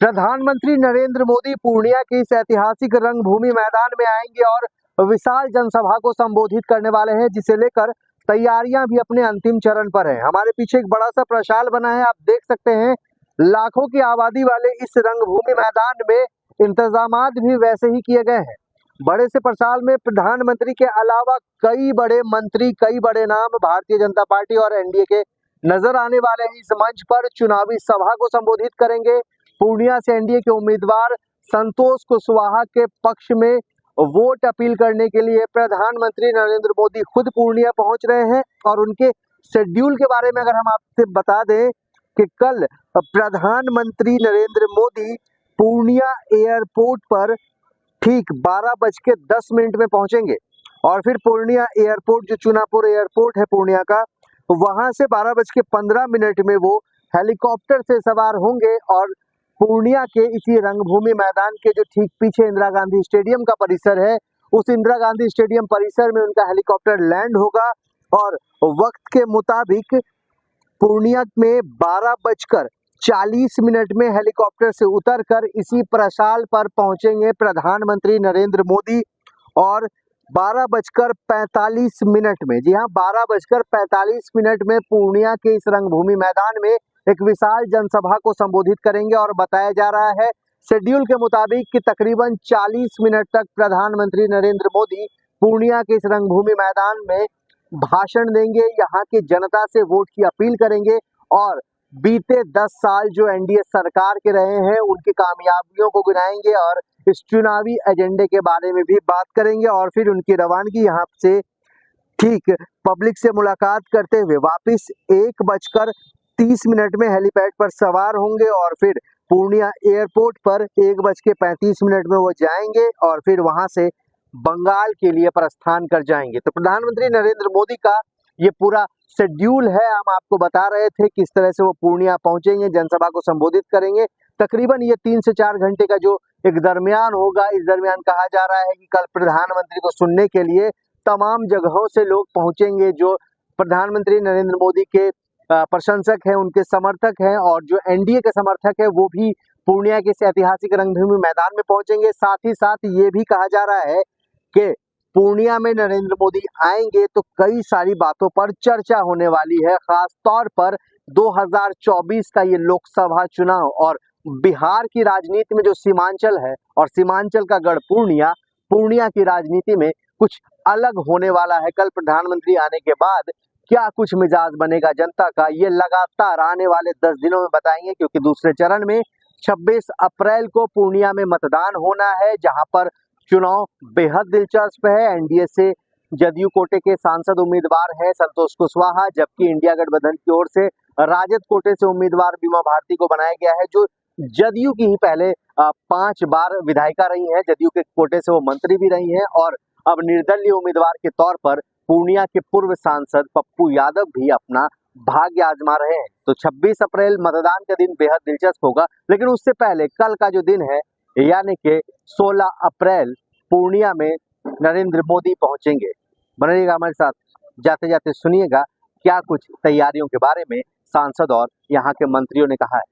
प्रधानमंत्री नरेंद्र मोदी पूर्णिया के इस ऐतिहासिक रंगभूमि मैदान में आएंगे और विशाल जनसभा को संबोधित करने वाले हैं, जिसे लेकर तैयारियां भी अपने अंतिम चरण पर है। हमारे पीछे एक बड़ा सा प्रशाल बना है, आप देख सकते हैं। लाखों की आबादी वाले इस रंगभूमि मैदान में इंतजामात भी वैसे ही किए गए हैं। बड़े से प्रशाल में प्रधानमंत्री के अलावा कई बड़े मंत्री, कई बड़े नाम भारतीय जनता पार्टी और एनडीए के नजर आने वाले हैं। इस मंच पर चुनावी सभा को संबोधित करेंगे। पूर्णिया से एनडीए के उम्मीदवार संतोष कुशवाहा के पक्ष में वोट अपील करने के लिए प्रधानमंत्री नरेंद्र मोदी खुद पूर्णिया पहुंच रहे हैं। और उनके शेड्यूल के बारे में अगर हम आपसे बता दें कि कल प्रधानमंत्री नरेंद्र मोदी पूर्णिया एयरपोर्ट पर ठीक 12:10 में पहुंचेंगे और फिर पूर्णिया एयरपोर्ट, जो चुनापुर एयरपोर्ट है पूर्णिया का, वहां से 12:15 में वो हेलीकॉप्टर से सवार होंगे और पूर्णिया के इसी रंगभूमि मैदान के जो ठीक पीछे इंदिरा गांधी स्टेडियम का परिसर है, उस इंदिरा गांधी स्टेडियम परिसर में उनका हेलीकॉप्टर लैंड होगा और वक्त के मुताबिक पूर्णिया में 12:40 में हेलीकॉप्टर से उतरकर इसी प्रशाल पर पहुंचेंगे प्रधानमंत्री नरेंद्र मोदी। और 12:45 में, जी हाँ, 12:45 में पूर्णिया के इस रंगभूमि मैदान में एक विशाल जनसभा को संबोधित करेंगे। और बताया जा रहा है शेड्यूल के मुताबिक कि तकरीबन 40 मिनट तक प्रधानमंत्री नरेंद्र मोदी पूर्णिया के इस रंगभूमि मैदान में भाषण देंगे, यहाँ की जनता से वोट की अपील करेंगे और बीते 10 साल जो एनडीए सरकार के रहे हैं उनकी कामयाबियों को गिनाएंगे और इस चुनावी एजेंडे के बारे में भी बात करेंगे। और फिर उनकी रवानगी यहाँ से ठीक पब्लिक से मुलाकात करते हुए वापिस 1:30 में हेलीपैड पर सवार होंगे और फिर पूर्णिया एयरपोर्ट पर 1:35 में वो जाएंगे और फिर वहां से बंगाल के लिए प्रस्थान कर जाएंगे। तो प्रधानमंत्री नरेंद्र मोदी का ये पूरा शेड्यूल है। हम आपको बता रहे थे किस तरह से वो पूर्णिया पहुंचेंगे, जनसभा को संबोधित करेंगे। तकरीबन ये 3 से 4 घंटे का जो एक दरमियान होगा, इस दरमियान कहा जा रहा है कि कल प्रधानमंत्री को सुनने के लिए तमाम जगहों से लोग पहुंचेंगे। जो प्रधानमंत्री नरेंद्र मोदी के प्रशंसक हैं, उनके समर्थक हैं और जो एनडीए के समर्थक है, वो भी पूर्णिया के इस ऐतिहासिक रंगभूमि मैदान में पहुंचेंगे। साथ ही साथ ये भी कहा जा रहा है कि पूर्णिया में नरेंद्र मोदी आएंगे तो कई सारी बातों पर चर्चा होने वाली है, खास तौर पर 2024 का ये लोकसभा चुनाव और बिहार की राजनीति में जो सीमांचल है और सीमांचल का गढ़ पूर्णिया, पूर्णिया की राजनीति में कुछ अलग होने वाला है। कल प्रधानमंत्री आने के बाद क्या कुछ मिजाज बनेगा जनता का, ये लगातार आने वाले 10 दिनों में बताएंगे, क्योंकि दूसरे चरण में 26 अप्रैल को पूर्णिया में मतदान होना है, जहां पर चुनाव बेहद दिलचस्प है। एनडीए से जदयू कोटे के सांसद उम्मीदवार है संतोष कुशवाहा, जबकि इंडिया गठबंधन की ओर से राजद कोटे से उम्मीदवार बीमा भारती को बनाया गया है, जो जदयू की ही पहले 5 बार विधायिका रही है। जदयू के कोटे से वो मंत्री भी रही हैं और अब निर्दलीय उम्मीदवार के तौर पर पूर्णिया के पूर्व सांसद पप्पू यादव भी अपना भाग्य आजमा रहे हैं। तो 26 अप्रैल मतदान का दिन बेहद दिलचस्प होगा, लेकिन उससे पहले कल का जो दिन है, यानी कि 16 अप्रैल, पूर्णिया में नरेंद्र मोदी पहुंचेंगे। बनिएगा हमारे साथ, जाते जाते सुनिएगा क्या कुछ तैयारियों के बारे में सांसद और यहाँ के मंत्रियों ने कहा है।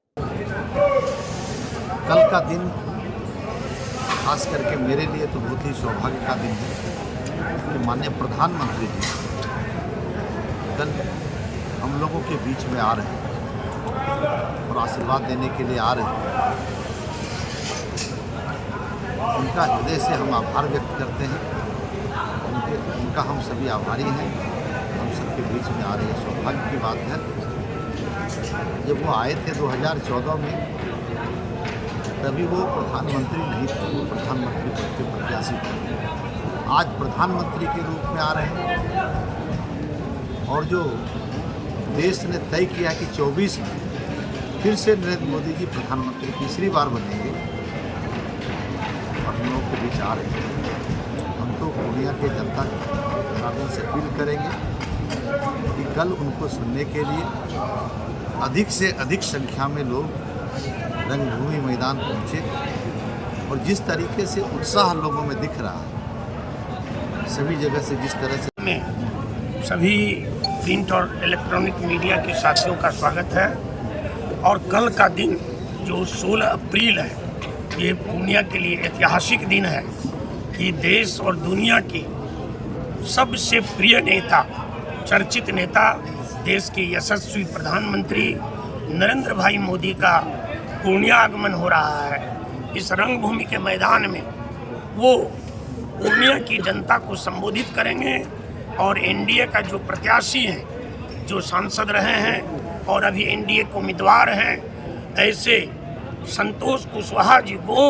कल का दिन खास करके मेरे लिए तो बहुत ही सौभाग्य का दिन है कि माननीय प्रधानमंत्री जी कल हम लोगों के बीच में आ रहे हैं और आशीर्वाद देने के लिए आ रहे हैं। उनका हृदय से हम आभार व्यक्त करते हैं, उनका हम सभी आभारी हैं। हम सबके बीच में आ रहे हैं, सौभाग्य की बात है। जब वो आए थे 2014 में, तभी वो प्रधानमंत्री नहीं थे, वो प्रधानमंत्री पद के प्रत्याशी थे। आज प्रधानमंत्री के रूप में आ रहे हैं और जो देश ने तय किया कि 24 में फिर से नरेंद्र मोदी जी प्रधानमंत्री तीसरी बार बनेंगे और हम लोग के बीच आ रहे हैं। हम तो पूर्णिया के जनता जनार्दन से अपील करेंगे कि कल उनको सुनने के लिए अधिक से अधिक संख्या में लोग रंगभूमि मैदान पहुँचे। और जिस तरीके से उत्साह लोगों में दिख रहा है, सभी जगह से जिस तरह से में सभी प्रिंट और इलेक्ट्रॉनिक मीडिया के साथियों का स्वागत है। और कल का दिन जो 16 अप्रैल है, ये पूर्णिया के लिए ऐतिहासिक दिन है कि देश और दुनिया की सबसे प्रिय नेता, चर्चित नेता, देश के यशस्वी प्रधानमंत्री नरेंद्र भाई मोदी का पूर्णिया आगमन हो रहा है। इस रंगभूमि के मैदान में वो पूर्णिया की जनता को संबोधित करेंगे और एनडीए का जो प्रत्याशी हैं, जो सांसद रहे हैं और अभी एनडीए के उम्मीदवार हैं, ऐसे संतोष कुशवाहा जी को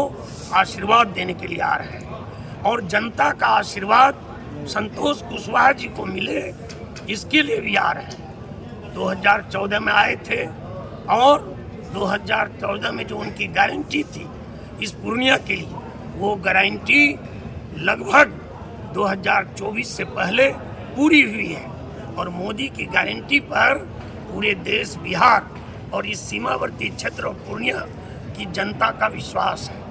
आशीर्वाद देने के लिए आ रहे हैं और जनता का आशीर्वाद संतोष कुशवाहा जी को मिले, इसके लिए भी आ रहे हैं। 2014 में आए थे और 2014 में जो उनकी गारंटी थी इस पूर्णिया के लिए, वो गारंटी लगभग 2024 से पहले पूरी हुई है और मोदी की गारंटी पर पूरे देश, बिहार और इस सीमावर्ती क्षेत्र और पूर्णिया की जनता का विश्वास है।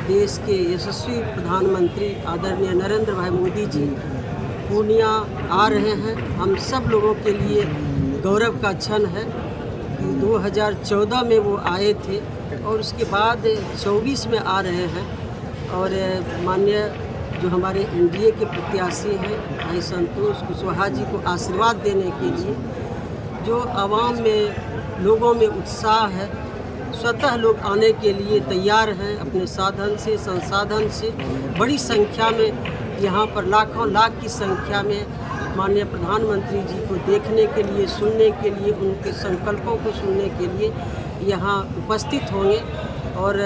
देश के यशस्वी प्रधानमंत्री आदरणीय नरेंद्र भाई मोदी जी पूर्णिया आ रहे हैं। हम सब लोगों के लिए गौरव का क्षण है। 2014 में वो आए थे और उसके बाद 24 में आ रहे हैं और माननीय जो हमारे एनडीए के प्रत्याशी हैं भाई संतोष कुशवाहा जी को आशीर्वाद देने के लिए, जो आवाम में, लोगों में उत्साह है, स्वतः लोग आने के लिए तैयार हैं अपने साधन से, संसाधन से। बड़ी संख्या में यहाँ पर लाखों लाख की संख्या में माननीय प्रधानमंत्री जी को देखने के लिए, सुनने के लिए, उनके संकल्पों को सुनने के लिए यहाँ उपस्थित होंगे। और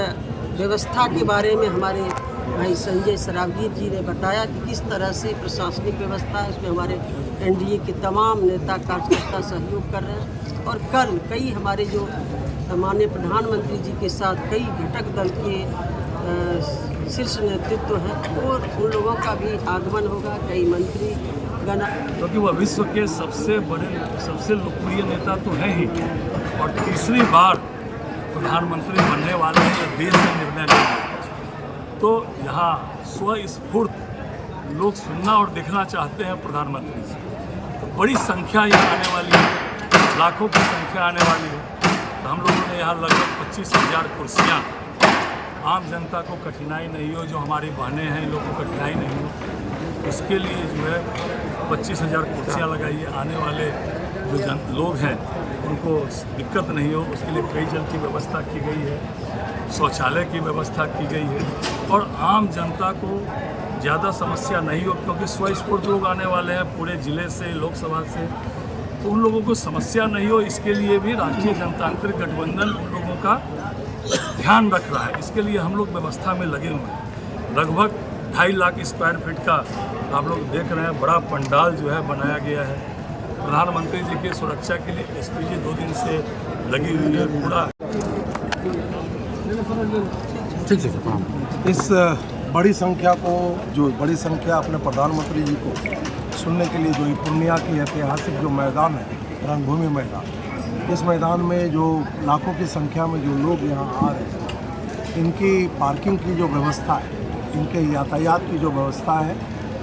व्यवस्था के बारे में हमारे भाई संजय सरावगीर जी ने बताया कि किस तरह से प्रशासनिक व्यवस्था है, उसमें हमारे एनडीए के तमाम नेता कार्यकर्ता सहयोग कर रहे हैं। और कल कई हमारे जो माननीय प्रधानमंत्री जी के साथ कई घटक दल के शीर्ष नेतृत्व है और उन लोगों का भी आगमन होगा, कई मंत्री गण, क्योंकि वह विश्व के सबसे बड़े, सबसे लोकप्रिय नेता तो है ही और तीसरी बार प्रधानमंत्री बनने वाले हैं, देश में निर्णय लेंगे। तो यहाँ स्वस्फूर्त लोग सुनना और देखना चाहते हैं प्रधानमंत्री से। तो बड़ी संख्या यहाँ आने वाली है, लाखों की संख्या आने वाली है। तो हम लोगों ने यहाँ लगभग 25,000 कुर्सियाँ, आम जनता को कठिनाई नहीं हो, जो हमारी बहनें हैं इन लोगों को कठिनाई नहीं हो, उसके लिए जो है 25,000 कुर्सियाँ लगाई है। आने वाले जो लोग हैं उनको दिक्कत नहीं हो, उसके लिए पेयजल की व्यवस्था की गई है, शौचालय की व्यवस्था की गई है और आम जनता को ज़्यादा समस्या नहीं हो, क्योंकि स्वस्फूर्त लोग आने वाले हैं पूरे ज़िले से, लोकसभा से, तो उन लोगों को समस्या नहीं हो, इसके लिए भी राष्ट्रीय जनतांत्रिक गठबंधन उन लोगों का ध्यान रख रहा है। इसके लिए हम लोग व्यवस्था में लगे हुए हैं। लगभग 2.5 लाख स्क्वायर फीट का आप लोग देख रहे हैं बड़ा पंडाल जो है बनाया गया है। प्रधानमंत्री जी की सुरक्षा के लिए एसपीजी 2 दिन से लगी हुई है। पूरा इस बड़ी संख्या को, जो बड़ी संख्या अपने प्रधानमंत्री जी को सुनने के लिए, जो पूर्णिया की ऐतिहासिक जो मैदान है, रंगभूमि मैदान, इस मैदान में जो लाखों की संख्या में जो लोग यहाँ आ रहे हैं, इनकी पार्किंग की जो व्यवस्था है, इनके यातायात की जो व्यवस्था है,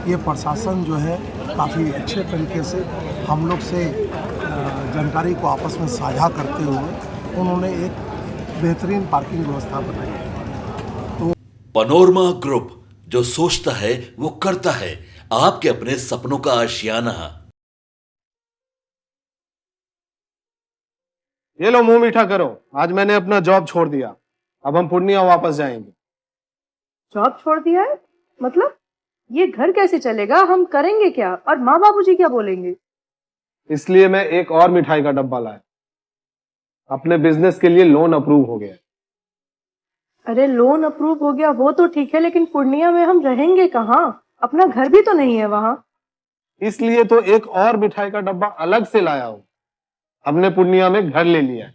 ये प्रशासन जो है काफ़ी अच्छे तरीके से हम लोग से जानकारी को आपस में साझा करते हुए उन्होंने एक बेहतरीन पार्किंग व्यवस्था बनाई है। पनोरमा ग्रुप, जो सोचता है वो करता है। आपके अपने सपनों का आशियाना। ये लो, मुंह मीठा करो। आज मैंने अपना जॉब छोड़ दिया, अब हम पूर्णिया वापस जाएंगे। जॉब छोड़ दिया है? मतलब ये घर कैसे चलेगा? हम करेंगे क्या? और माँ बाबूजी क्या बोलेंगे? इसलिए मैं एक और मिठाई का डब्बा लाया। अपने बिजनेस के लिए लोन अप्रूव हो गया। अरे लोन अप्रूव हो गया वो तो ठीक है, लेकिन पूर्णिया में हम रहेंगे कहाँ? अपना घर भी तो नहीं है वहाँ। इसलिए तो एक और मिठाई का डब्बा अलग से लाया हूँ। हमने पूर्णिया में घर ले लिया है,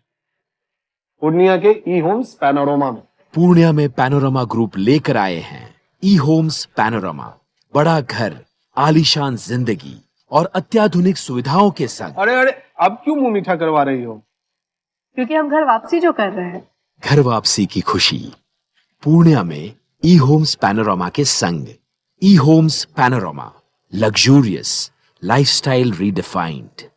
पूर्णिया के ई होम्स पैनोरमा में। पूर्णिया में पैनोरमा ग्रुप लेकर आए हैं ई होम्स पैनोरमा। बड़ा घर, आलीशान जिंदगी और अत्याधुनिक सुविधाओं के संग। अरे अब क्यों मुंह मीठा करवा रही हो? क्योंकि हम घर वापसी जो कर रहे हैं। घर वापसी की खुशी पूर्णिया में ई होम्स पैनोरमा के संग। E homes panorama, luxurious lifestyle redefined.